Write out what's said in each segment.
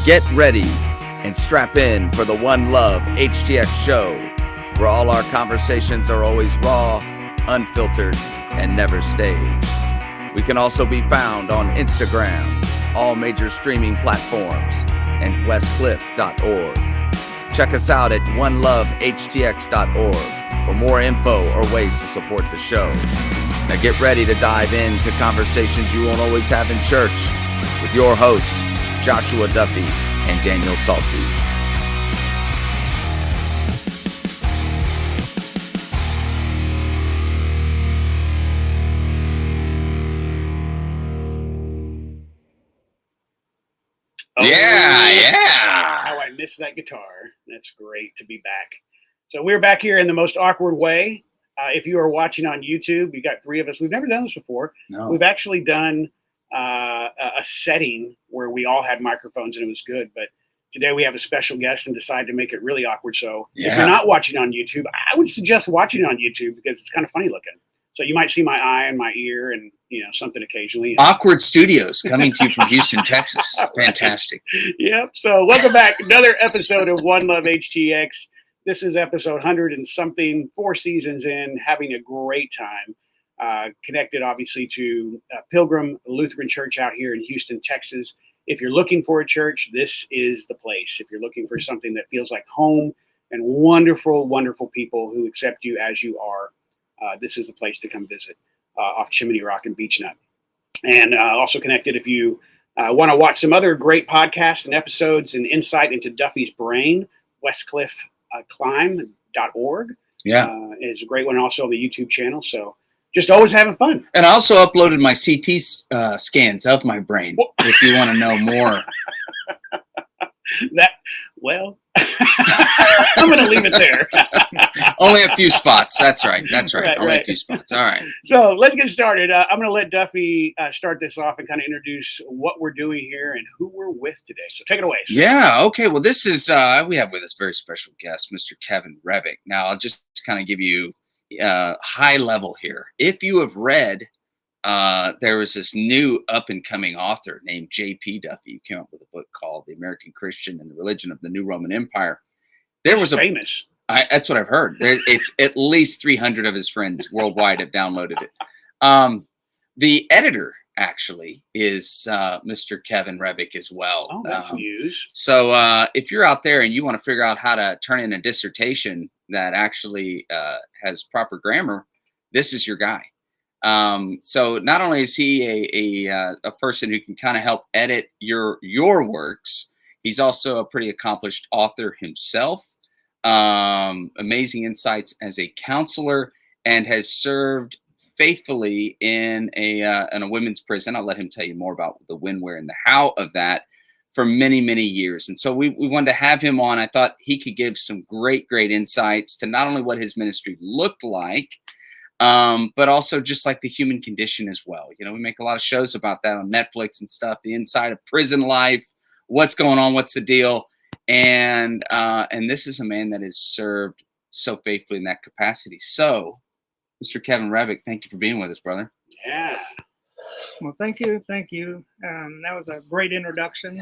Get ready and strap in for the One Love HTX show, where all our conversations are always raw, unfiltered, and never staged. We can also be found on Instagram, all major streaming platforms, and westcliff.org. Check us out at onelovehtx.org for more info or ways to support the show. Now get ready to dive into conversations you won't always have in church with your hosts, Joshua Duffy and Daniel Salsi. How I miss that guitar. That's great to be back. So we're back here in the most awkward way. If you are watching on YouTube, you got three of us. We've never done this before. No. We've actually done a setting where we all had microphones and it was good. But today we have a special guest and decided to make it really awkward. So if you're not watching on YouTube, I would suggest watching it on YouTube because it's kind of funny looking. So you might see my eye and my ear and, something occasionally. Awkward Studios coming to you from Houston, Texas. Fantastic. Yep. So welcome back. Another episode of One Love HTX. This is episode 100 and something, 4 seasons in, having a great time. Connected, obviously, to Pilgrim Lutheran Church out here in Houston, Texas. If you're looking for a church, this is the place. If you're looking for something that feels like home and wonderful, wonderful people who accept you as you are, this is the place to come visit off Chimney Rock and Beach Nut. And also connected, if you want to watch some other great podcasts and episodes and insight into Duffy's brain, westcliffclimb.org is a great one, also on the YouTube channel. So just always having fun. And I also uploaded my CT scans of my brain, if you want to know more. I'm going to leave it there. Only a few spots. That's right. Only a few spots. All right. So let's get started. I'm going to let Duffy start this off and kind of introduce what we're doing here and who we're with today. So take it away. Sir. Yeah. Okay. Well, this is, we have with us a very special guest, Mr. Kevin Hrebik. Now, I'll just kind of give you high level here. If you have read, there was this new up-and-coming author named J.P. Duffy who came up with a book called The American Christian and the Religion of the New Roman Empire. Famous. That's what I've heard. It's at least 300 of his friends worldwide have downloaded it. The editor, actually, is Mr. Kevin Hrebik as well. Oh, that's news. So if you're out there and you want to figure out how to turn in a dissertation that actually has proper grammar, this is your guy. So not only is he a person who can kind of help edit your works, he's also a pretty accomplished author himself. Amazing insights as a counselor, and has served faithfully in a women's prison. I'll let him tell you more about the when, where, and the how of that for many, many years. And so we wanted to have him on. I thought he could give some great insights to not only what his ministry looked like, but also just like the human condition as well. We make a lot of shows about that on Netflix and stuff, the inside of prison life, what's going on, what's the deal. And this is a man that has served so faithfully in that capacity. So, Mr. Kevin Hrebik, thank you for being with us, brother. Yeah. Well, thank you. That was a great introduction.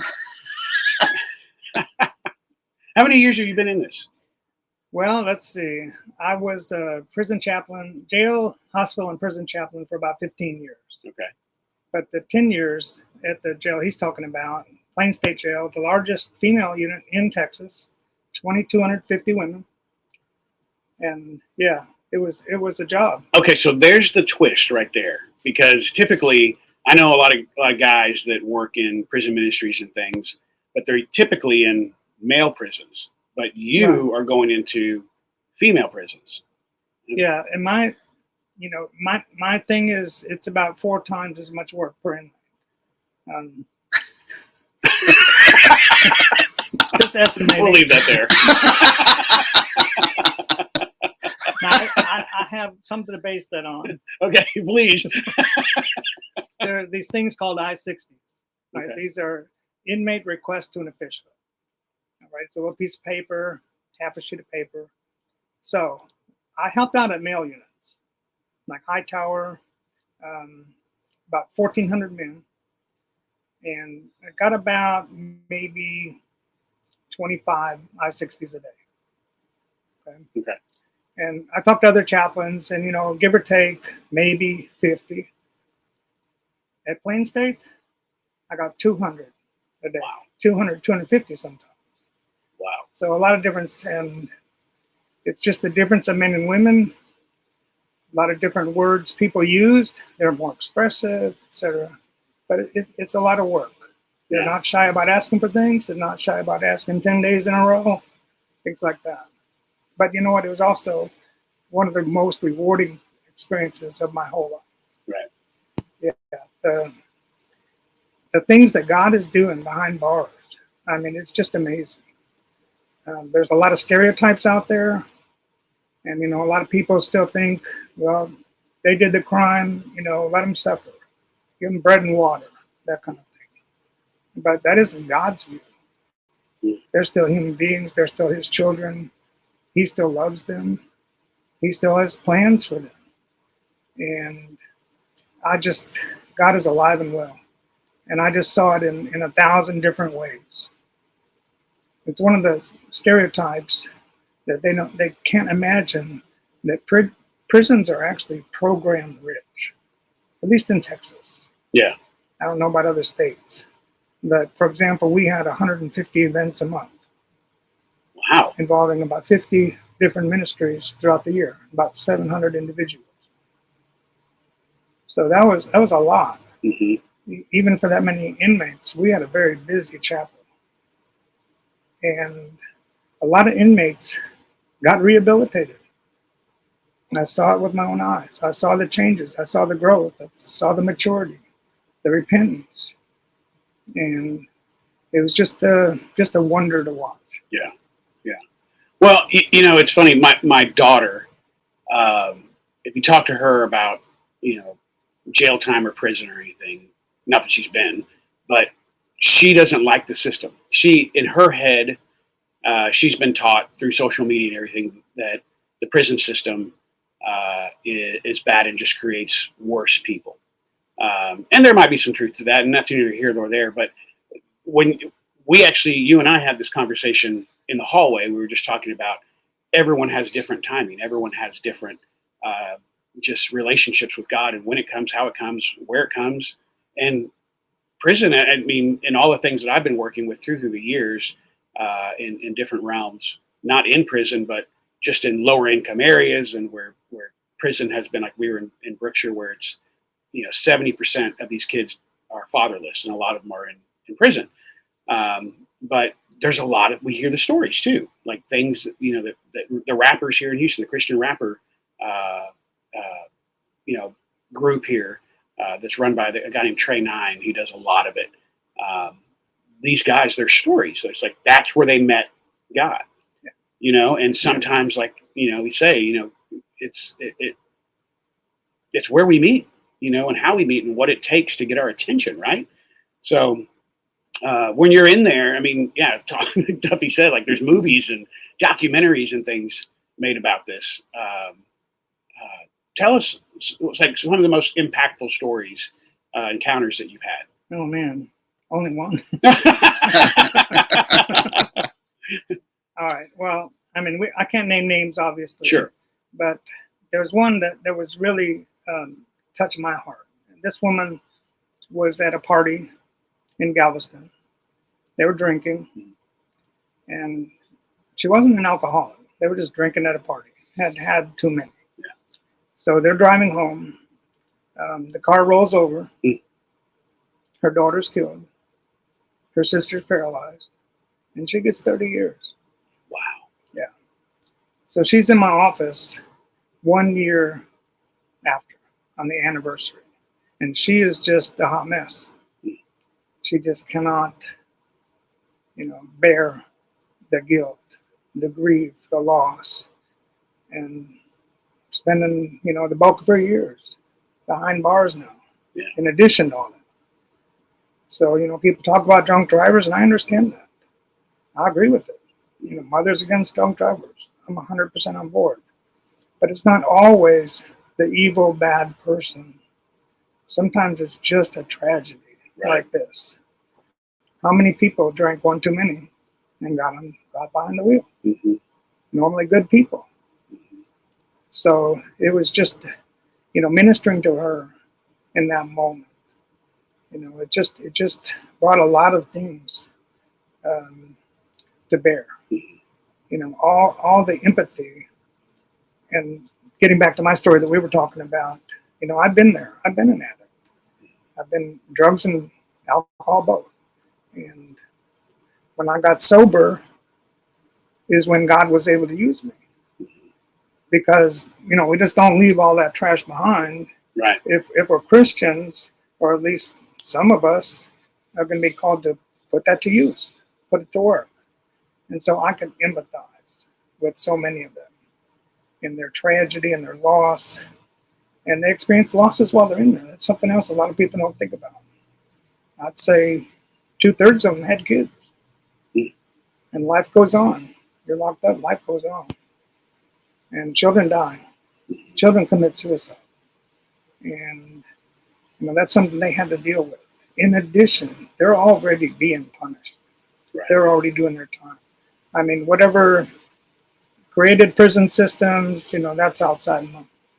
How many years have you been in this? Well, let's see. I was a prison chaplain, jail, hospital, and prison chaplain for about 15 years. Okay. But the 10 years at the jail he's talking about, Plain State Jail, the largest female unit in Texas, 2,250 women. And yeah, it was a job. Okay, so there's the twist right there. Because typically, I know a lot of guys that work in prison ministries and things, but they're typically in male prisons. But you are going into female prisons. Yeah, and my thing is it's about 4 times as much work per inmate. Just estimating. We'll leave that there. Now, I have something to base that on. Okay, please. There are these things called I-60s. Right? Okay. These are inmate requests to an official. All right, so a piece of paper, half a sheet of paper. So I helped out at male units, like Hightower, about 1,400 men. and I got about maybe 25 I-60s a day. Okay. And I talked to other chaplains, and give or take, maybe 50. At Plain State, I got 200 a day. Wow. 200, 250 sometimes. Wow. So a lot of difference, and it's just the difference of men and women. A lot of different words people used. They're more expressive, etc. But it's a lot of work. They're not shy about asking for things. They're not shy about asking 10 days in a row, things like that. But you know what? It was also one of the most rewarding experiences of my whole life. Right. Yeah. The things that God is doing behind bars. I mean, it's just amazing. There's a lot of stereotypes out there. And, a lot of people still think, well, they did the crime, let them suffer. Give them bread and water, that kind of thing. But that isn't God's view. They're still human beings. They're still his children. He still loves them. He still has plans for them. And God is alive and well. And I just saw it in 1,000 different ways. It's one of the stereotypes that they can't imagine that prisons are actually program rich, at least in Texas. Yeah. I don't know about other states. But for example, we had 150 events a month. Wow. Involving about 50 different ministries throughout the year, about 700 individuals. So that was a lot. Mm-hmm. Even for that many inmates, we had a very busy chapel. And a lot of inmates got rehabilitated. And I saw it with my own eyes. I saw the changes. I saw the growth. I saw the maturity, the repentance. And it was just a wonder to watch. Yeah. Yeah. Well, it's funny. My daughter, if you talk to her about, jail time or prison or anything, not that she's been, but she doesn't like the system. She, in her head, she's been taught through social media and everything that the prison system is bad and just creates worse people. And there might be some truth to that, and that's neither here nor there. But when you and I had this conversation in the hallway, we were just talking about everyone has different timing. Everyone has different just relationships with God, and when it comes, how it comes, where it comes. And prison, I mean, in all the things that I've been working with through the years, in different realms, not in prison, but just in lower income areas, and where prison has been, like we were in Brookshire, where it's 70% of these kids are fatherless, and a lot of them are in prison. But there's a lot of, we hear the stories too, like things that the rappers here in Houston, the Christian rapper group here that's run by a guy named Trey Nine. He does a lot of it. These guys, their stories. So it's like that's where they met God, and sometimes, like we say, it's where we meet, and how we meet and what it takes to get our attention, right? So when you're in there, I mean, yeah, Duffy said, like, there's movies and documentaries and things made about this. Tell us, like, one of the most impactful stories, encounters that you've had. Oh man, only one. All right. Well, I mean, I can't name names, obviously. Sure. But there's one that was really touched my heart. This woman was at a party in Galveston. They were drinking, and she wasn't an alcoholic. They were just drinking at a party. Had too many. Yeah. So they're driving home. The car rolls over. Her daughter's killed. Her sister's paralyzed, and she gets 30 years. Wow. Yeah. So she's in my office 1 year after, on the anniversary, and she is just a hot mess. She just cannot, bear the guilt, the grief, the loss, and spending, the bulk of her years behind bars now, in addition to all that. So, people talk about drunk drivers, and I understand that. I agree with it. Mothers against drunk drivers. I'm 100% on board. But it's not always the evil, bad person. Sometimes it's just a tragedy like this. how many people drank one too many and got behind the wheel? Mm-hmm. Normally good people. So it was just, ministering to her in that moment. It just brought a lot of things to bear. All the empathy, and getting back to my story that we were talking about. I've been there. I've been an addict. I've been drugs and alcohol both. And when I got sober is when God was able to use me. Because, we just don't leave all that trash behind. Right. If we're Christians, or at least some of us are going to be called to put that to use, put it to work. And so I can empathize with so many of them in their tragedy and their loss. And they experience losses while they're in there. That's something else a lot of people don't think about. I'd say 2/3 of them had kids. And life goes on. You're locked up, life goes on. And children die. Children commit suicide. And, that's something they had to deal with. In addition, they're already being punished. Right. They're already doing their time. I mean, whatever created prison systems, that's outside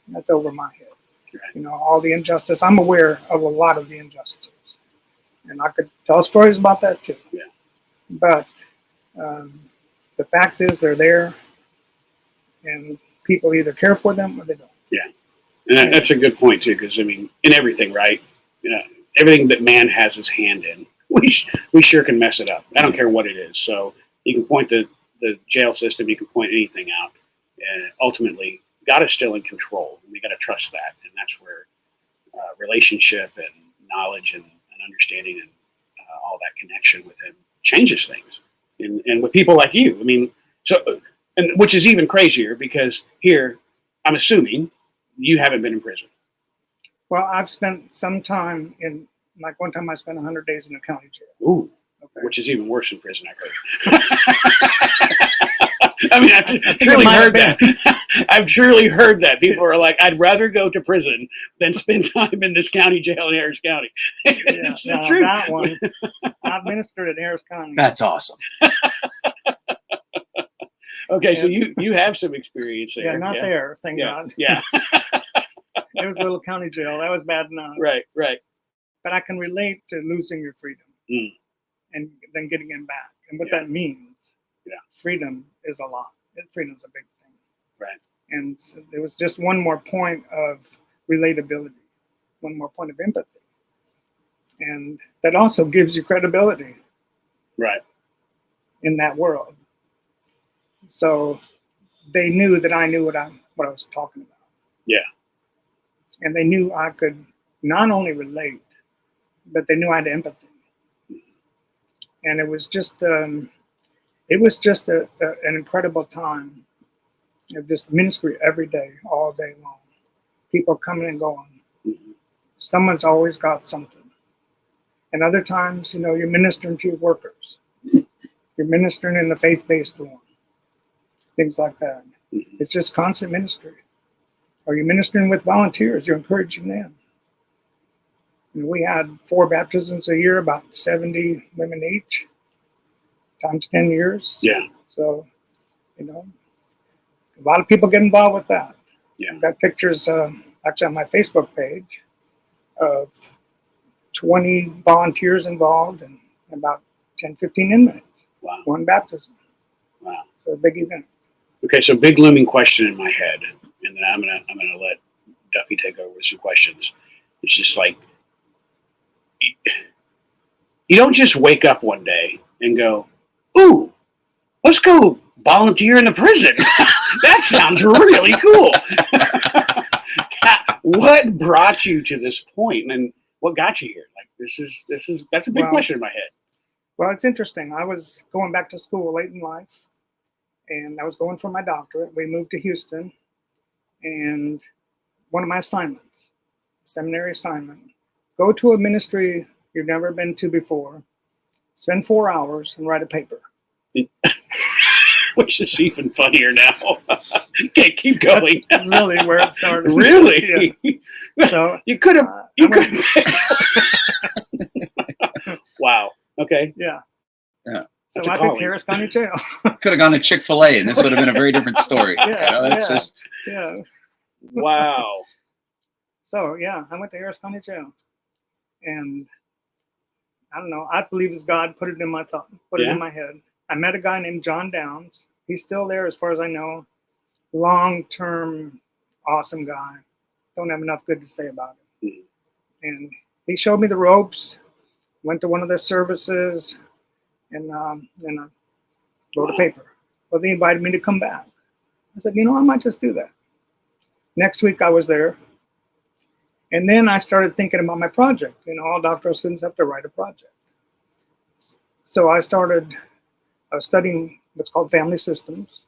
that's over my head. Right. All the injustice. I'm aware of a lot of the injustices. And I could tell stories about that too. Yeah. But the fact is they're there, and people either care for them or they don't. Yeah. And that's a good point too, because in everything, right? Everything that man has his hand in, we sure can mess it up. I don't care what it is. So you can point the jail system, you can point anything out, and ultimately God is still in control. And we got to trust that, and that's where relationship and knowledge and understanding and all that connection with Him changes things. And with people like you, and which is even crazier because here, I'm assuming you haven't been in prison. Well, I've spent some time like one time I spent 100 days in the county jail. Ooh, okay. Which is even worse than prison, I've heard. I've truly heard that. I've truly heard that. People are like, I'd rather go to prison than spend time in this county jail in Harris County. It's the truth. That one, I've ministered in Harris County. That's awesome. Okay, so you have some experience there. Yeah, not there, thank God. Yeah. It was a little county jail. That was bad enough. Right. But I can relate to losing your freedom and then getting it back. And what that means, freedom is a lot. Freedom's a big thing. Right. And so there was just one more point of relatability, one more point of empathy. And that also gives you credibility. Right. In that world. So they knew that I knew what I was talking about. Yeah. And they knew I could not only relate, but they knew I had empathy. And it was just an incredible time of just ministry every day, all day long. People coming and going. Mm-hmm. Someone's always got something. And other times, you're ministering to your workers. You're ministering in the faith-based one. Things like that. Mm-hmm. It's just constant ministry. Or you're ministering with volunteers. You're encouraging them. We had 4 baptisms a year, about 70 women each, times 10 years. Yeah. So, a lot of people get involved with that. Yeah. I've got pictures actually on my Facebook page of 20 volunteers involved and about 10, 15 inmates. Wow. 1 baptism. Wow. So a big event. Okay, so big looming question in my head, and then I'm gonna let Duffy take over with some questions. It's just like you don't just wake up one day and go, "Ooh, let's go volunteer in the prison." That sounds really cool. What brought you to this point, and what got you here? Like that's a big question in my head. Well, it's interesting. I was going back to school late in life, and I was going for my doctorate. We moved to Houston, and one of my assignments, seminary assignment, go to a ministry you've never been to before, spend 4 hours and write a paper. Which is even funnier now. Okay, keep going. That's really where it started. Really? Yeah. So you could have. Wow. Okay. Yeah. Yeah. So That's a I picked calling. Harris County Jail. Could have gone to Chick-fil-A and this would have been a very different story. Yeah, It's yeah. just Yeah. Wow. So yeah, I went to Harris County Jail, and I don't know. I believe it's God put it in my thought, put it Yeah. in my head. I met a guy named John Downs. He's still there, as far as I know. Long-term, awesome guy. Don't have enough good to say about him. Mhm. And he showed me the ropes. Went to one of their services, and then I wrote a paper. Well, they invited me to come back. I said, I might just do that. Next week I was there. And then I started thinking about my project. All doctoral students have to write a project. So I was studying what's called family systems.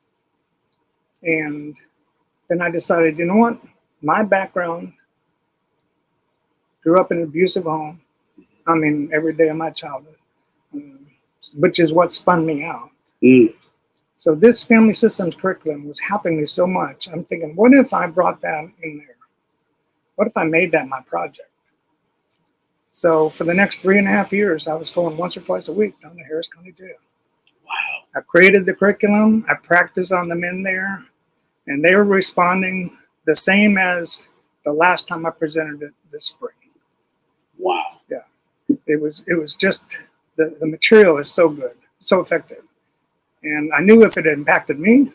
And then I decided, what? My background, grew up in an abusive home. Every day of my childhood, which is what spun me out. Mm. So this family systems curriculum was helping me so much. I'm thinking, what if I brought that in there? What if I made that my project? So for the next 3.5 years, I was going once or twice a week down to Harris County Jail. Wow. I created the curriculum. I practiced on them in there, and they were responding the same as the last time I presented it this spring. Wow. Yeah, it was just the material is so good, so effective, and I knew if it impacted me,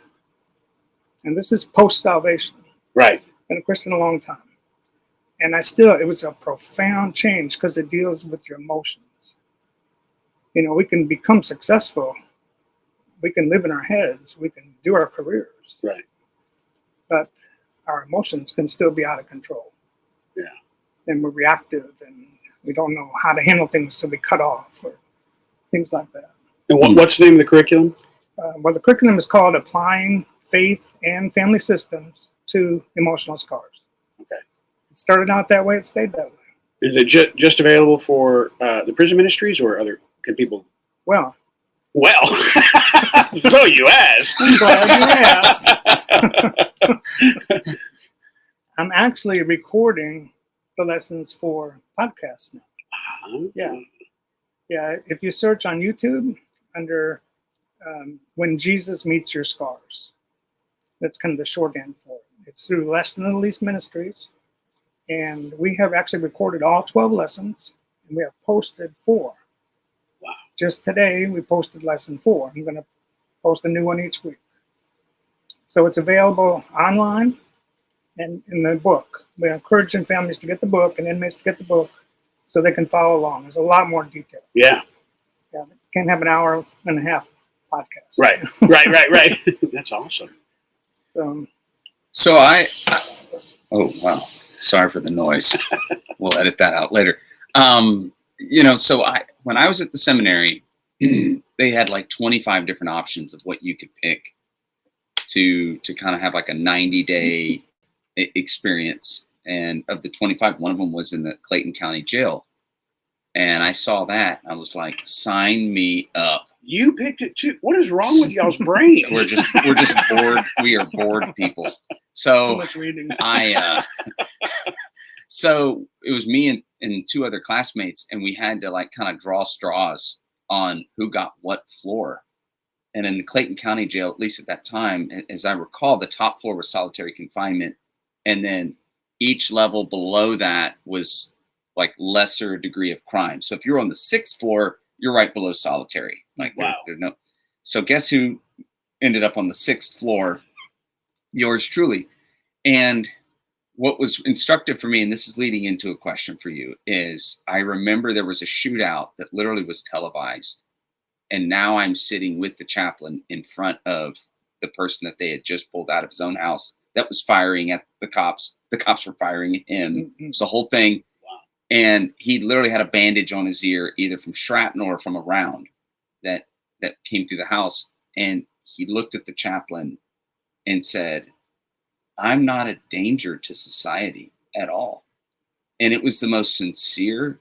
and this is post-salvation. Right. Been a Christian a long time. And it was a profound change because it deals with your emotions. We can become successful. We can live in our heads. We can do our careers. Right. But our emotions can still be out of control. Yeah. And we're reactive and we don't know how to handle things, so we cut off or things like that. And what's the name of the curriculum? Well, the curriculum is called Applying Faith and Family Systems to Emotional Scars. Okay. It started out that way. It stayed that way. Is it just available for the prison ministries or can people? Well, so you asked. I'm glad you asked. I'm actually recording the lessons for podcasts now. Yeah. Yeah. If you search on YouTube under When Jesus Meets Your Scars, that's kind of the shorthand for it. It's through Less Than the Least Ministries. And we have actually recorded all 12 lessons, and we have posted 4. Wow. Just today, we posted lesson 4. I'm going to post a new one each week. So it's available online and in the book. We're encouraging families to get the book and inmates to get the book so they can follow along. There's a lot more detail. Yeah. Yeah, can't have an hour and a half podcast. Right. That's awesome. So I oh wow, sorry for the noise. We'll edit that out later. So when I was at the seminary, they had like 25 different options of what you could pick to kind of have like a 90-day experience. And of the 25, one of them was in the Clayton County Jail. And I saw that. I was like, sign me up. You picked it too. What is wrong with y'all's brains? We're just bored. We are bored people. So Too much reading. So it was me and 2 other classmates, and we had to like kind of draw straws on who got what floor. And in the Clayton County Jail, at least at that time, as I recall, the top floor was solitary confinement, and then each level below that was like lesser degree of crime. So if you're on the 6th floor, you're right below solitary. Like wow. So guess who ended up on the 6th floor? Yours truly. And what was instructive for me, and this is leading into a question for you, is I remember there was a shootout that literally was televised. And now I'm sitting with the chaplain in front of the person that they had just pulled out of his own house that was firing at the cops. The cops were firing at him. Mm-hmm. It was the whole thing. Wow. And he literally had a bandage on his ear, either from shrapnel or from a round that came through the house. And he looked at the chaplain and said, I'm not a danger to society at all. And it was the most sincere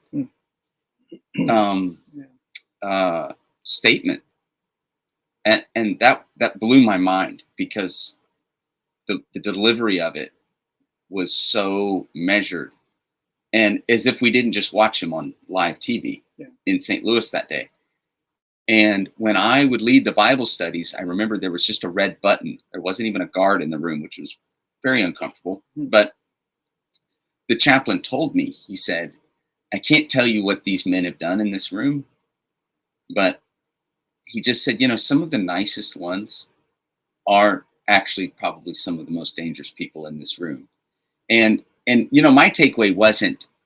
statement. And that blew my mind because the delivery of it was so measured. And as if we didn't just watch him on live TV in St. Louis that day. And when I would lead the Bible studies, I remember there was just a red button. There wasn't even a guard in the room, which was very uncomfortable. But the chaplain told me, he said, I can't tell you what these men have done in this room, but he just said, some of the nicest ones are actually probably some of the most dangerous people in this room. And my takeaway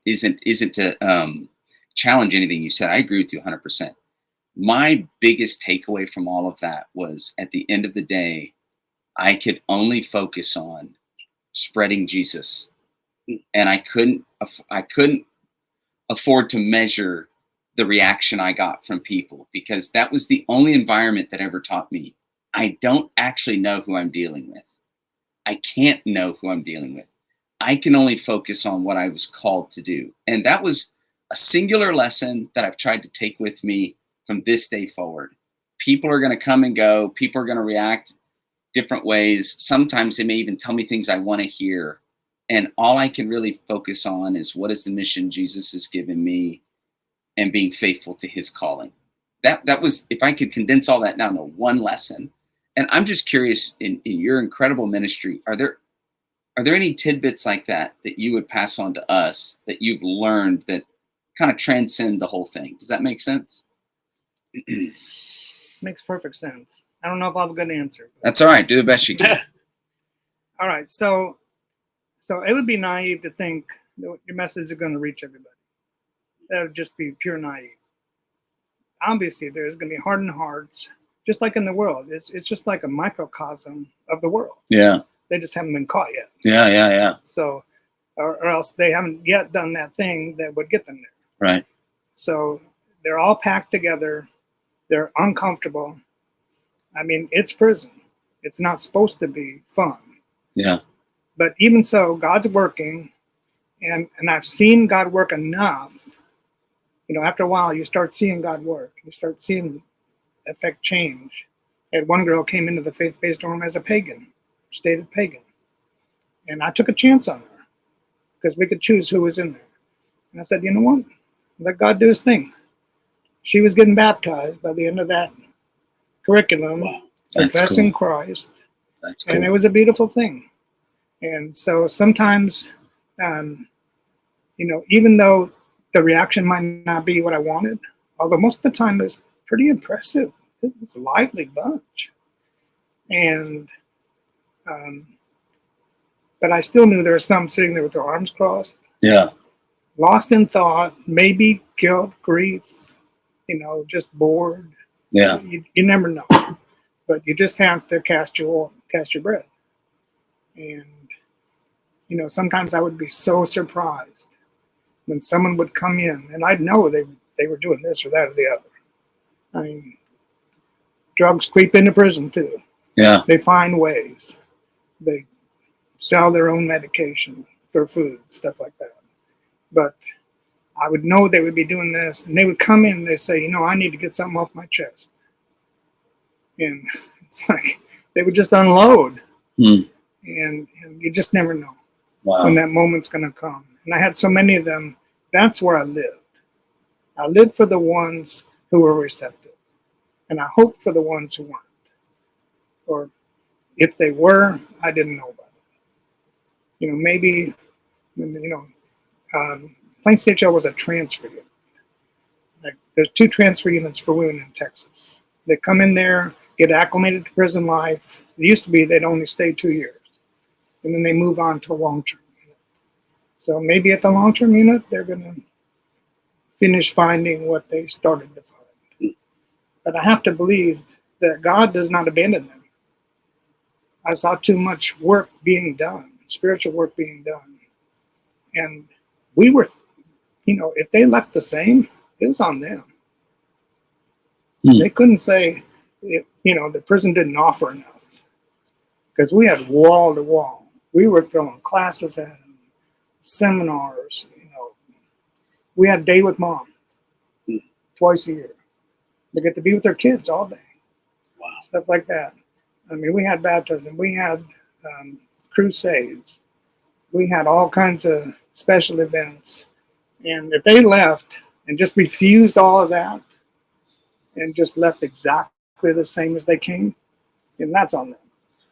isn't to challenge anything you said. I agree with you 100%. My biggest takeaway from all of that was, at the end of the day, I could only focus on spreading Jesus, and I couldn't afford to measure the reaction I got from people, because that was the only environment that ever taught me I don't actually know who I'm dealing with. I can't know who I'm dealing with. I can only focus on what I was called to do. And that was a singular lesson that I've tried to take with me from this day forward. People are going to come and go. People are going to react different ways. Sometimes they may even tell me things I want to hear. And all I can really focus on is, what is the mission Jesus has given me, and being faithful to his calling. That was, if I could condense all that down to one lesson. And I'm just curious, in your incredible ministry, are there any tidbits like that you would pass on to us that you've learned that kind of transcend the whole thing? Does that make sense? Makes perfect sense. I don't know if I'll have a good answer. That's all right. Do the best you can. All right. So it would be naive to think that your message is going to reach everybody. That would just be pure naive. Obviously, there's going to be hardened hearts, just like in the world. It's just like a microcosm of the world. Yeah. They just haven't been caught yet. Yeah. So, or else they haven't yet done that thing that would get them there. Right. So they're all packed together. They're uncomfortable. I mean, it's prison. It's not supposed to be fun. Yeah. But even so, God's working, and I've seen God work enough. After a while, you start seeing God work. You start seeing affect change. And one girl came into the faith-based dorm as a pagan, stated pagan. And I took a chance on her because we could choose who was in there. And I said, you know what? Let God do his thing. She was getting baptized by the end of that curriculum, confessing Christ. That's cool. And it was a beautiful thing. And so sometimes, even though the reaction might not be what I wanted, although most of the time it was pretty impressive. It was a lively bunch. And, but I still knew there were some sitting there with their arms crossed. Yeah. Lost in thought, maybe guilt, grief, just bored. Yeah. You never know. But you just have to cast your bread. And, sometimes I would be so surprised when someone would come in, and I'd know they were doing this or that or the other. I mean, drugs creep into prison too. Yeah. They find ways. They sell their own medication for food, stuff like that. But I would know they would be doing this, and they would come in and they say, I need to get something off my chest. And it's like they would just unload. And you just never know when that moment's going to come. And I had so many of them. That's where I lived. I lived for the ones who were receptive. And I hoped for the ones who weren't. Or if they were, I didn't know about it. Maybe, Plain State Jail was a transfer unit. Like, there's 2 transfer units for women in Texas. They come in there, get acclimated to prison life. It used to be they'd only stay 2 years. And then they move on to a long-term unit. So maybe at the long-term unit, they're going to finish finding what they started to find. But I have to believe that God does not abandon them. I saw too much work being done, spiritual work being done. And we were, if they left the same, it was on them. They couldn't say, the prison didn't offer enough. Because we had wall to wall. We were throwing classes at them, seminars, We had Day with Mom twice a year. They get to be with their kids all day. Wow. Stuff like that. I mean, we had baptism. We had crusades. We had all kinds of special events. And if they left and just refused all of that, and just left exactly the same as they came, and that's on them.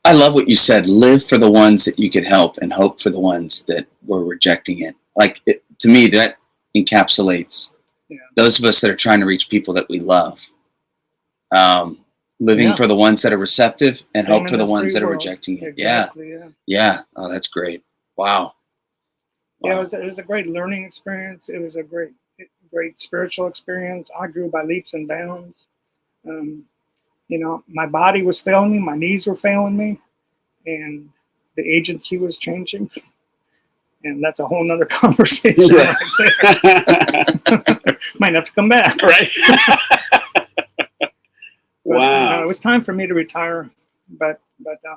I love what you said. Live for the ones that you could help and hope for the ones that were rejecting it. To me, that encapsulates those of us that are trying to reach people that we love. Living for the ones that are receptive and hope for the ones that are rejecting it. Exactly, yeah. Oh, that's great. Wow. Yeah, it was a great learning experience. It was a great spiritual experience. I grew by leaps and bounds. My body was failing me, my knees were failing me, and the agency was changing. And that's a whole nother conversation right there. Might have to come back. Right. But, wow. It was time for me to retire, but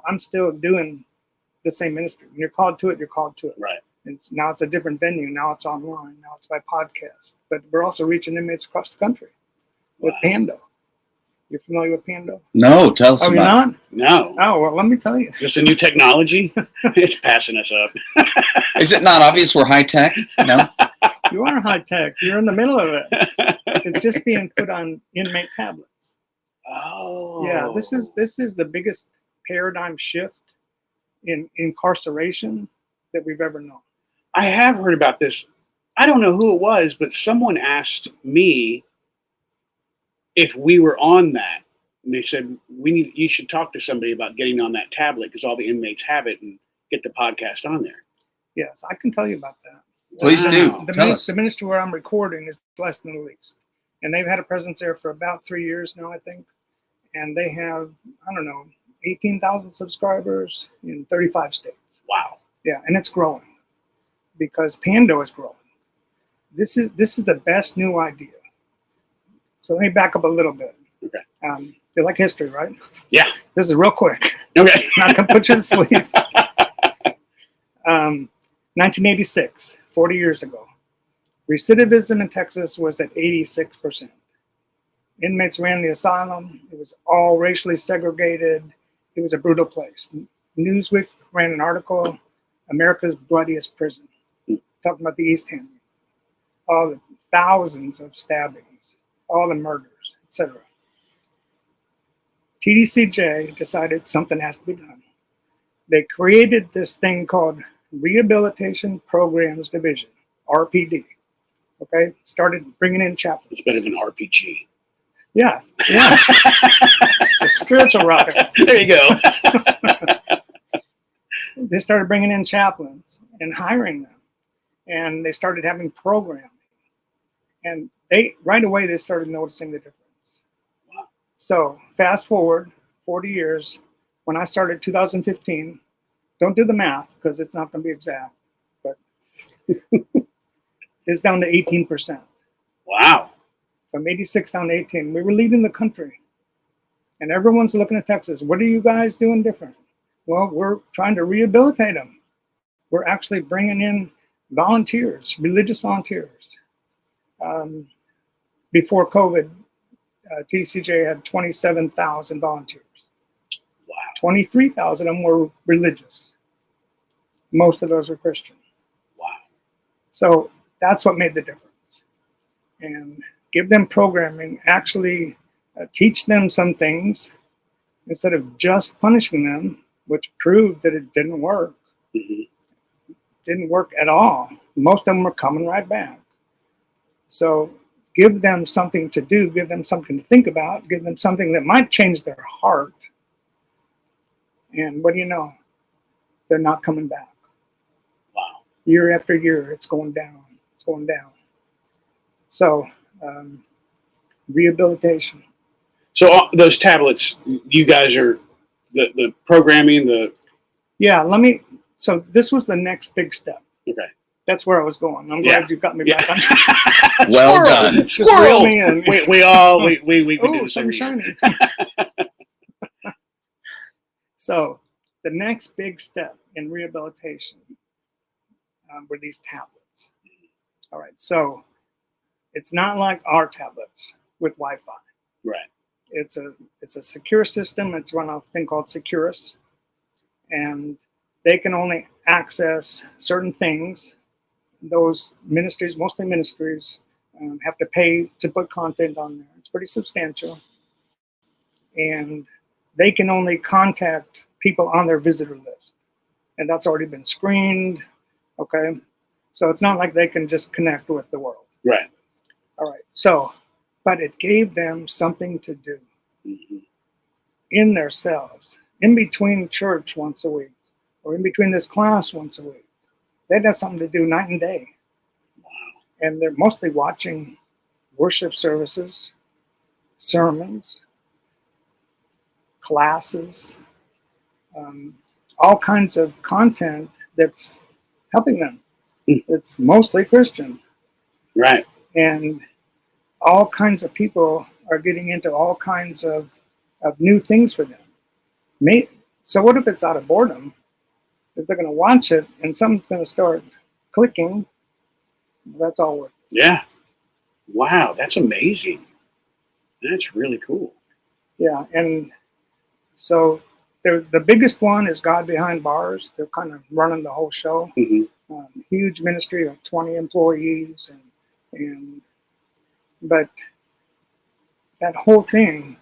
I'm still doing the same ministry. When you're called to it, you're called to it. Right. Now it's a different venue. Now it's online. Now it's by podcast. But we're also reaching inmates across the country with Pando. You're familiar with Pando? No, tell us about it. Oh, you're not? No. Oh, well, let me tell you. Just a new technology? It's passing us up. Is it not obvious we're high tech? No? You are high tech. You're in the middle of it. It's just being put on inmate tablets. Oh. Yeah, this is the biggest paradigm shift in incarceration that we've ever known. I have heard about this. I don't know who it was, but someone asked me if we were on that. And they said, you should talk to somebody about getting on that tablet because all the inmates have it and get the podcast on there. Yes, I can tell you about that. Please do. The ministry where I'm recording is Blessed Middle East. And they've had a presence there for about 3 years now, I think. And they have, 18,000 subscribers in 35 states. Wow. Yeah, and it's growing because Pando is growing. This is the best new idea. So let me back up a little bit. Okay. You like history, right? Yeah. This is real quick. Okay. Not gonna put you to sleep. 1986, 40 years ago. Recidivism in Texas was at 86%. Inmates ran the asylum. It was all racially segregated. It was a brutal place. Newsweek ran an article, America's Bloodiest Prison, talking about the East End. All the thousands of stabbings, all the murders, etc. TDCJ decided something has to be done. They created this thing called Rehabilitation Programs Division, RPD. Okay, started bringing in chaplains. It's better than RPG. Yeah. It's a spiritual rocket. There you go. They started bringing in chaplains and hiring them, and they started having programming. And right away they started noticing the difference. Wow. So fast forward 40 years, when I started 2015, don't do the math because it's not going to be exact, but it's down to 18%. Wow. From 86 down to 18. We were leading the country. And everyone's looking at Texas. What are you guys doing different? Well, we're trying to rehabilitate them. We're actually bringing in volunteers, religious volunteers. Before COVID, TCJ had 27,000 volunteers. Wow. 23,000 of them were religious. Most of those were Christian. Wow. So that's what made the difference. And give them programming, actually teach them some things instead of just punishing them, which proved that it didn't work. Mm-hmm. Didn't work at all. Most of them were coming right back. So give them something to do, give them something to think about, give them something that might change their heart. And what do you know? They're not coming back. Wow. Year after year, it's going down. It's going down. So rehabilitation. So those tablets, you guys are the programming, so this was the next big step. Okay. That's where I was going. I'm glad you got me back on track. Well done. Squirrel. Me in. We can do the same. Shiny. So the next big step in rehabilitation were these tablets. All right. So it's not like our tablets with Wi-Fi. Right. It's a secure system. It's run off a thing called Securus, and they can only access certain things. Those ministries, mostly ministries, have to pay to put content on there. It's pretty substantial, and they can only contact people on their visitor list, and that's already been screened. Okay, so it's not like they can just connect with the world. Right. All right. So, but it gave them something to do Mm-hmm. in their cells, in between church once a week, or in between this class once a week. They'd have something to do night and day. Wow. And they're mostly watching worship services, sermons, classes, all kinds of content that's helping them. It's mostly Christian. Right. And all kinds of people are getting into all kinds of new things for them. So what if it's out of boredom? If they're going to watch it and something's going to start clicking, that's all worth it. Yeah. Wow, that's amazing. That's really cool. Yeah, and so the biggest one is God Behind Bars. They're kind of running the whole show. Mm-hmm. Huge ministry of 20 employees, but that whole thing,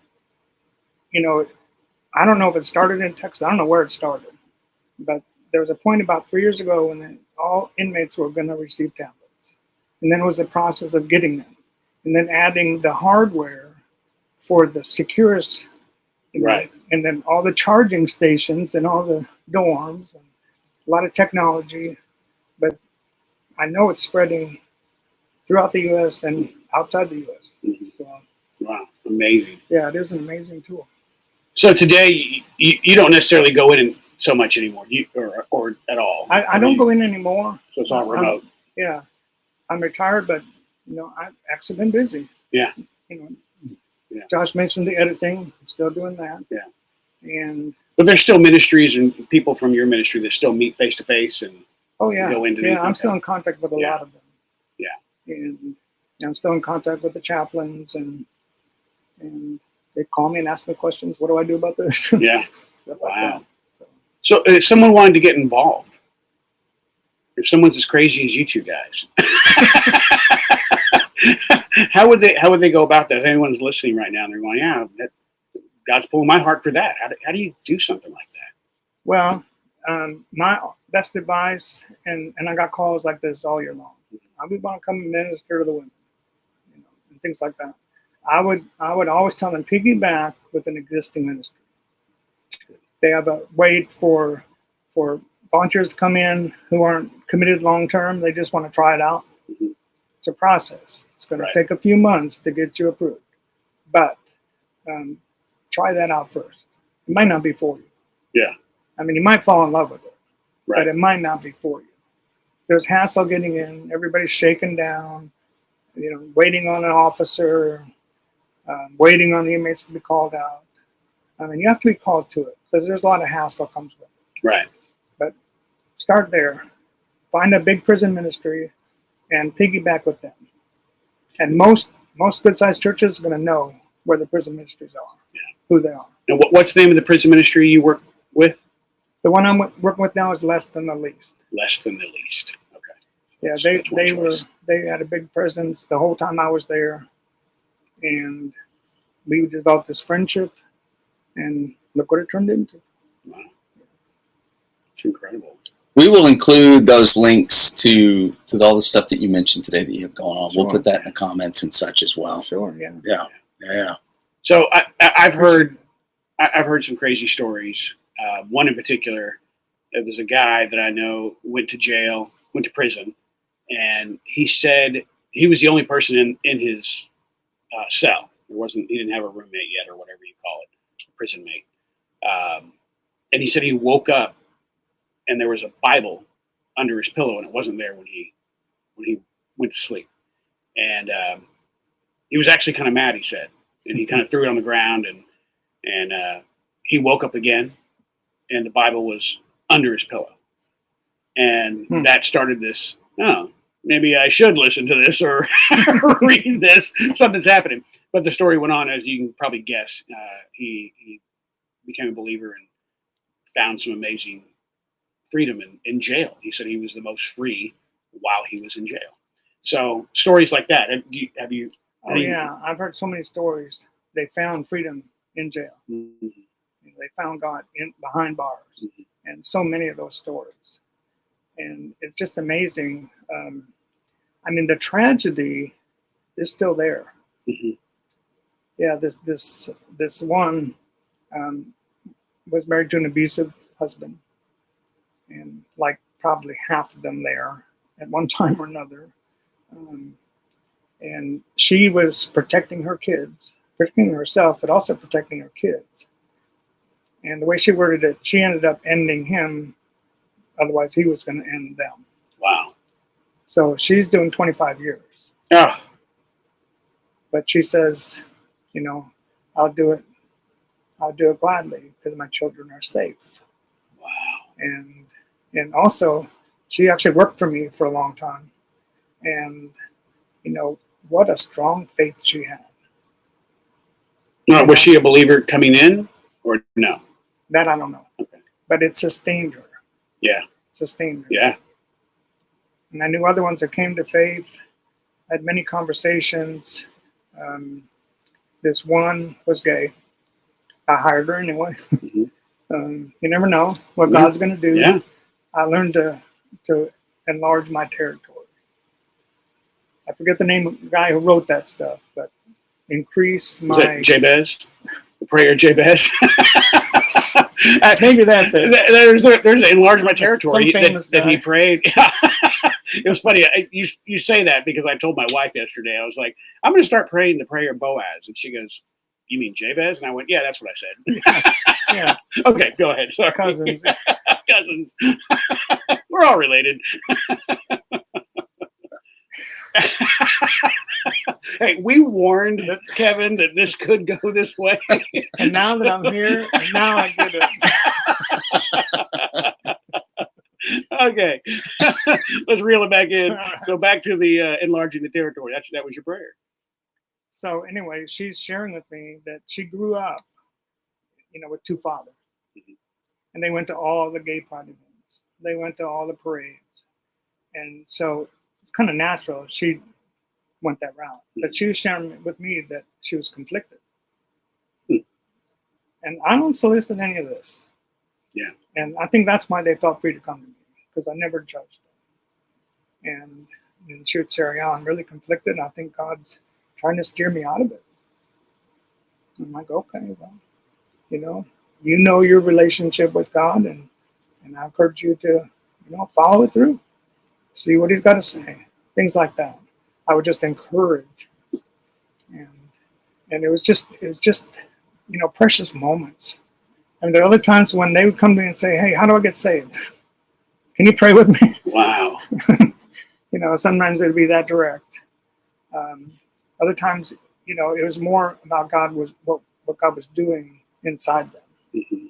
I don't know if it started in Texas. I don't know where it started, but there was a point about 3 years ago when all inmates were going to receive tablets, and then it was the process of getting them, and then adding the hardware for the securest, right, and then all the charging stations and all the dorms and a lot of technology. But I know it's spreading throughout the U.S. and outside the U.S. Mm-hmm. So, wow, amazing. Yeah, it is an amazing tool. So today, you don't necessarily go in so much anymore, or at all. I don't go in anymore. So it's all remote. I'm retired, but I've actually been busy. Yeah. Yeah. Josh mentioned the editing. I'm still doing that. Yeah. But there's still ministries and people from your ministry that still meet face to face and go into. Yeah, I'm still in contact with a lot of them. Yeah. And I'm still in contact with the chaplains, and they call me and ask me questions. What do I do about this? Yeah. Stuff like that. So if someone wanted to get involved, if someone's as crazy as you two guys, how would they go about that? If anyone's listening right now and they're going, yeah, God's pulling my heart for that. How do you do something like that? Well, my best advice, and I got calls like this all year long. I would want to come and minister to the women, and things like that. I would always tell them, piggyback with an existing ministry. They have a wait for volunteers to come in who aren't committed long term. They just want to try it out. Mm-hmm. It's a process. It's going to take a few months to get you approved, but try that out first. It might not be for you. Yeah. I mean, you might fall in love with it, right, but it might not be for you. There's hassle getting in. Everybody's shaken down, waiting on an officer, waiting on the inmates to be called out. I mean, you have to be called to it because there's a lot of hassle comes with it. Right. But start there. Find a big prison ministry and piggyback with them. And most good-sized churches are going to know where the prison ministries are, who they are. And what's the name of the prison ministry you work with? The one I'm working with now is Less Than the Least. Less Than the Least. Okay. Yeah, so they had a big presence the whole time I was there, and we developed this friendship, and look what it turned into. Wow, it's incredible. We will include those links to all the stuff that you mentioned today that you have going on. Sure. We'll put that in the comments and such as well. Sure. Yeah. Yeah. So I've heard some crazy stories. One in particular, it was a guy that I know went to prison, and he said he was the only person in his cell. He didn't have a roommate yet, or whatever you call it, prison mate. And he said he woke up and there was a Bible under his pillow, and it wasn't there when he went to sleep. And he was actually kind of mad, he said, and he kind of threw it on the ground, and he woke up again, and the Bible was under his pillow. And that started this, maybe I should listen to this or read this. Something's happening. But the story went on, as you can probably guess. He became a believer and found some amazing freedom in jail. He said he was the most free while he was in jail. So stories like that. Have you? Oh yeah, I've heard so many stories. They found freedom in jail. Mm-hmm. They found God behind bars, Mm-hmm. and so many of those stories. And it's just amazing. I mean, the tragedy is still there. Mm-hmm. Yeah, this one um, was married to an abusive husband, and like probably half of them there at one time or another. And she was protecting her kids, protecting herself, but also protecting her kids. And the way she worded it, she ended up ending him. Otherwise, he was going to end them. Wow. So she's doing 25 years. Oh. But she says, you know, I'll do it gladly because my children are safe. Wow. And also, she actually worked for me for a long time. And, you know, what a strong faith she had. Was she a believer coming in or no? That I don't know. Okay. But it sustained her. Yeah. Sustained her. Yeah. And I knew other ones that came to faith. I had many conversations. This one was gay. I hired her anyway. Mm-hmm. You never know what God's going to do. Yeah. I learned to enlarge my territory. I forget the name of the guy who wrote that stuff, but increase my... Was it Jabez? The prayer Jabez? Maybe that's it. There's enlarge my territory that he prayed. It was funny. You say that because I told my wife yesterday, I was like, I'm going to start praying the prayer of Boaz. And she goes, you mean Jabez? And I went, yeah, that's what I said. Yeah. Okay, go ahead. Sorry. Cousins. Cousins. We're all related. Hey, we warned Kevin that this could go this way. And now that I'm here, now I get it. Okay. Let's reel it back in. So back to the enlarging the territory. That was your prayer. So anyway, she's sharing with me that she grew up, you know, with two fathers. Mm-hmm. And they went to all the gay pride events. They went to all the parades. And so it's kind of natural. She went that route. Mm-hmm. But she was sharing with me that she was conflicted. Mm-hmm. And I don't solicit any of this. Yeah. And I think that's why they felt free to come to me, because I never judged them. And she would say, yeah, I'm really conflicted. And I think God's trying to steer me out of it. I'm like, okay, well, you know your relationship with God, and I encourage you to, follow it through. See what he's got to say. Things like that. I would just encourage. And it was just, precious moments. I mean, there are other times when they would come to me and say, hey, how do I get saved? Can you pray with me? Wow. Sometimes it'd be that direct. Other times, it was more about what God was doing inside them. Mm-hmm.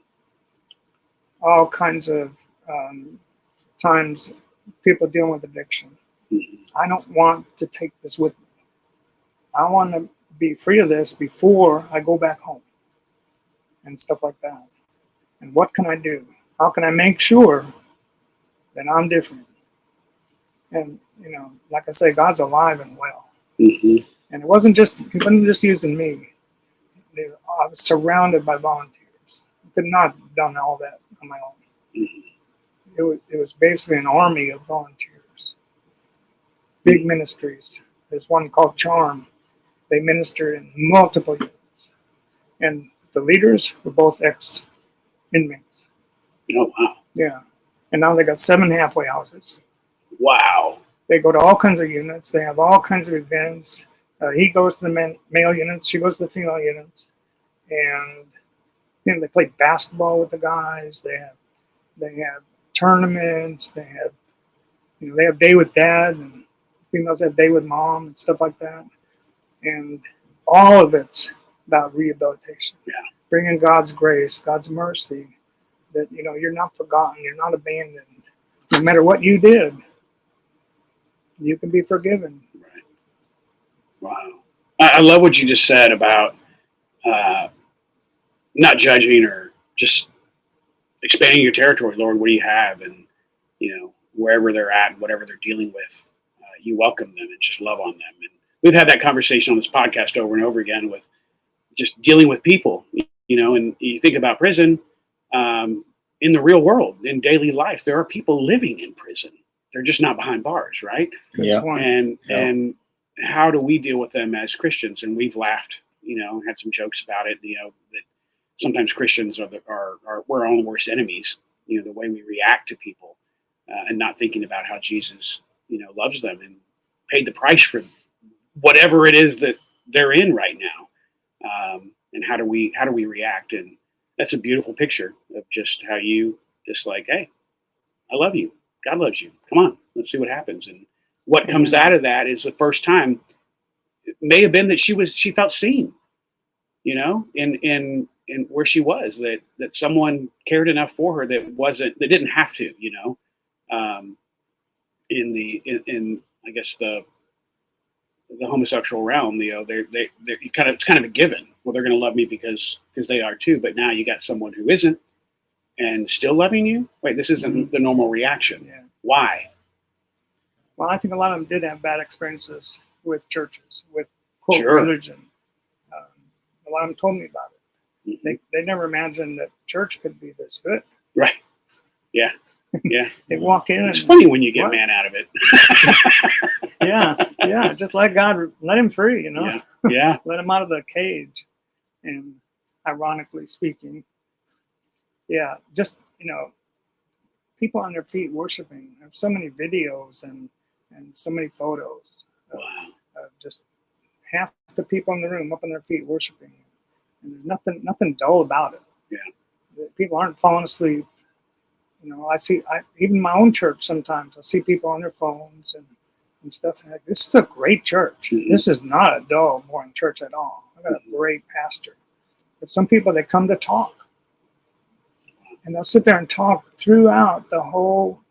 All kinds of times people dealing with addiction. Mm-hmm. I don't want to take this with me. I want to be free of this before I go back home and stuff like that. And what can I do? How can I make sure that I'm different? And, like I say, God's alive and well. Mm-hmm. And he wasn't just using me. I was surrounded by volunteers. I could not have done all that on my own. Mm-hmm. It was basically an army of volunteers. Big mm-hmm. ministries. There's one called Charm. They ministered in multiple units. And the leaders were both ex-inmates. Oh, wow. Yeah. And now they got 7 halfway houses. Wow. They go to all kinds of units. They have all kinds of events. He goes to the male units. She goes to the female units. And they play basketball with the guys. They have tournaments. They have day with dad, and females have day with mom and stuff like that. And all of it's about rehabilitation. Yeah. Bringing God's grace, God's mercy, that, you're not forgotten. You're not abandoned. No matter what you did, you can be forgiven. Right. Wow. I love what you just said about not judging or just expanding your territory, Lord. What do you have? And, wherever they're at and whatever they're dealing with, you welcome them and just love on them. And we've had that conversation on this podcast over and over again with just dealing with people, you know, and you think about prison, in the real world, in daily life, there are people living in prison. They're just not behind bars, right? Yeah. And how do we deal with them as Christians? And we've laughed, you know, had some jokes about it, you know, that sometimes Christians are we're our own worst enemies, you know, the way we react to people, and not thinking about how Jesus, you know, loves them and paid the price for whatever it is that they're in right now. And how do we react? And that's a beautiful picture of just how you just like, hey, I love you. God loves you. Come on, let's see what happens. And what comes out of that is the first time, it may have been that she felt seen, you know, in where she was, that someone cared enough for her that didn't have to, you know, in I guess the homosexual realm, you know, it's kind of a given. Well, they're going to love me because they are too. But now you got someone who isn't and still loving you. Wait, this isn't the normal reaction. Yeah. Why? Well, I think a lot of them did have bad experiences with churches, with quote Sure. religion. A lot of them told me about it. Mm-hmm. They never imagined that church could be this good. Right. Yeah. Yeah. They walk in. It's and, funny when you get what? man out of it. Yeah. Just let him free, you know. Yeah. Yeah. Let him out of the cage. And ironically speaking, yeah, just, you know, people on their feet worshiping. There's so many videos and so many photos of, Wow. of just half the people in the room up on their feet worshiping. And there's nothing dull about it. Yeah. People aren't falling asleep. You know, even in my own church sometimes I see people on their phones and stuff. And like, this is a great church. Mm-hmm. This is not a dull, boring church at all. I got a great pastor. But some people, they come to talk. And they'll sit there and talk throughout the whole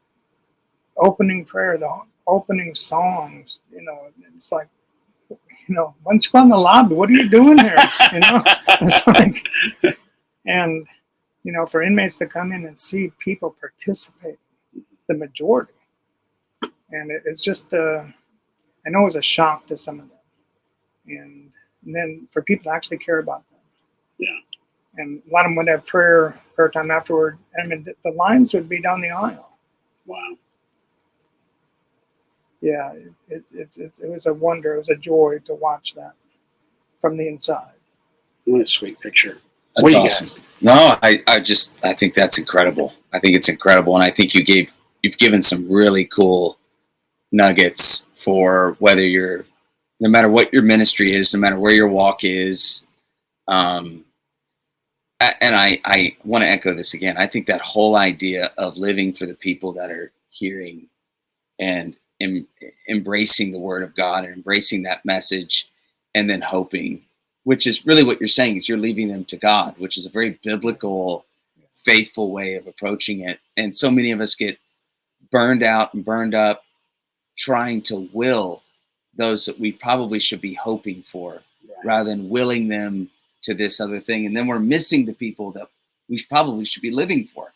opening prayer, the opening songs. You know, it's like, you know, why don't you go in the lobby? What are you doing here? You know, it's like, and, you know, for inmates to come in and see people participate, the majority. And it's just, I know it was a shock to some of them. And then for people to actually care about them. Yeah. And a lot of them would have prayer time afterward. I mean, the lines would be down the aisle. Wow. Yeah, it was a wonder. It was a joy to watch that from the inside. What a sweet picture. That's awesome. No, I think that's incredible. I think it's incredible. And I think you've given some really cool nuggets for no matter what your ministry is, no matter where your walk is. And I want to echo this again. I think that whole idea of living for the people that are hearing and embracing the word of God and embracing that message and then hoping, which is really what you're saying, is you're leaving them to God, which is a very biblical, faithful way of approaching it. And so many of us get burned out and burned up trying to will those that we probably should be hoping for, rather than willing them to this other thing. And then we're missing the people that we probably should be living for.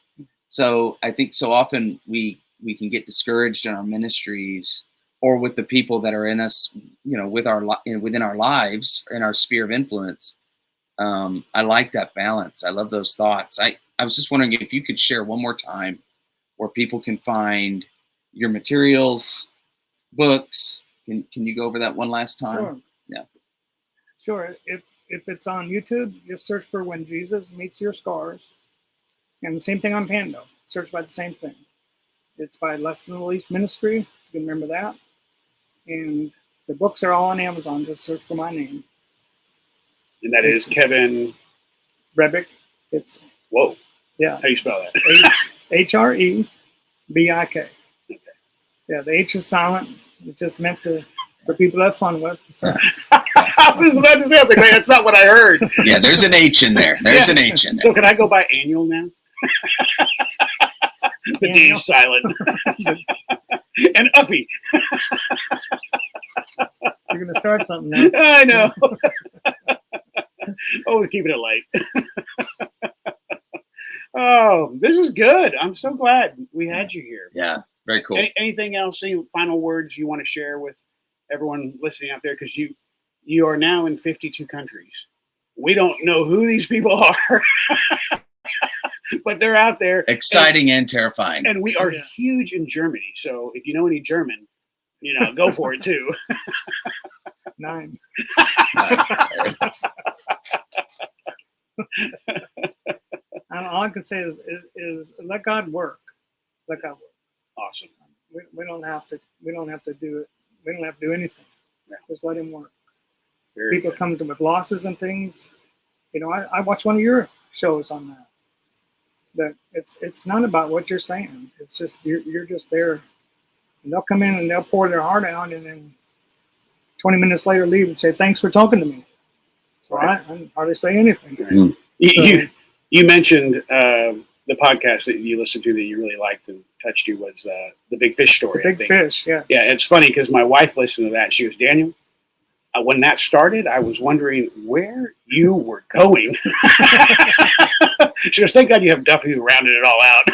So I think so often we can get discouraged in our ministries or with the people that are in us, you know, within our lives, in our sphere of influence. I like that balance. I love those thoughts. I was just wondering if you could share one more time where people can find your materials, books. Can you go over that one last time? Sure. Yeah. Sure. If it's on YouTube, just search for When Jesus Meets Your Scars. And the same thing on Pando. Search by the same thing. It's by Less Than the Least Ministry. You can remember that. And the books are all on Amazon. Just search for my name. And that is Kevin Hrebik. It's Whoa. Yeah. How do you spell that? Hrebik. Okay. Yeah, the H is silent. It's just meant for people to have fun with. So. I was about to say, that's not what I heard. Yeah, there's an H in there. There's an H in there. So can I go by Annual now? The D is silent. And Uffy. You're going to start something now. I know. Always keeping it light. Oh, this is good. I'm so glad we had you here. Yeah, very cool. Anything else? Any final words you want to share with everyone listening out there, because you are now in 52 countries. We don't know who these people are, but they're out there. Exciting and terrifying. And we are huge in Germany. So if you know any German, go for it too. 9. And all I can say is let God work. Let God work. Awesome. We don't have to do it. We don't have to do anything. Yeah. Just let him work. Very People good. come to with losses and things. I watched one of your shows on that. That it's not about what you're saying. It's just you're just there. And they'll come in and they'll pour their heart out, and then 20 minutes later leave and say, "Thanks for talking to me." So I hardly say anything. Right. So, you mentioned the podcast that you listened to that you really liked and touched you was the Big Fish story. The Big Fish, yeah. Yeah, it's funny because my wife listened to that and she goes, "Daniel, when that started, I was wondering where you were going." She goes, "Thank God you have Duffy who rounded it all out."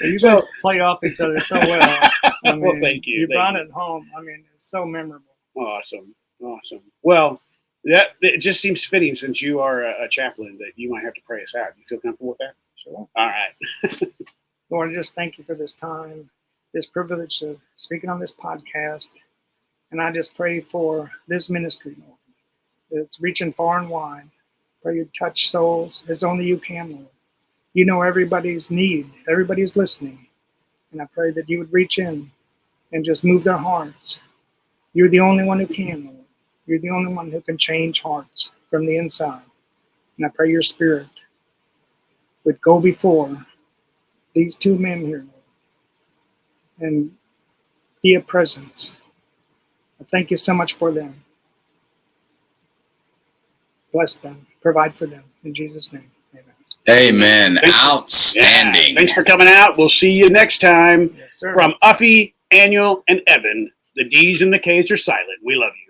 You guys play off each other so well. Well, thank you. You brought it home. It's so memorable. Awesome. Well, it just seems fitting since you are a chaplain that you might have to pray us out. You feel comfortable with that? Sure. All right. Lord, I just thank you for this time, this privilege of speaking on this podcast. And I just pray for this ministry, Lord, that's reaching far and wide. Pray you touch souls as only you can, Lord. You know everybody's need. Everybody's listening. And I pray that you would reach in and just move their hearts. You're the only one who can, Lord. You're the only one who can change hearts from the inside. And I pray your Spirit would go before these two men here, Lord, and be a presence. I thank you so much for them. Bless them. Provide for them. In Jesus' name, amen. Amen. Outstanding. Thanks for coming out. We'll see you next time. Yes, sir. From Uffy, Daniel, and Evan, the D's and the K's are silent. We love you.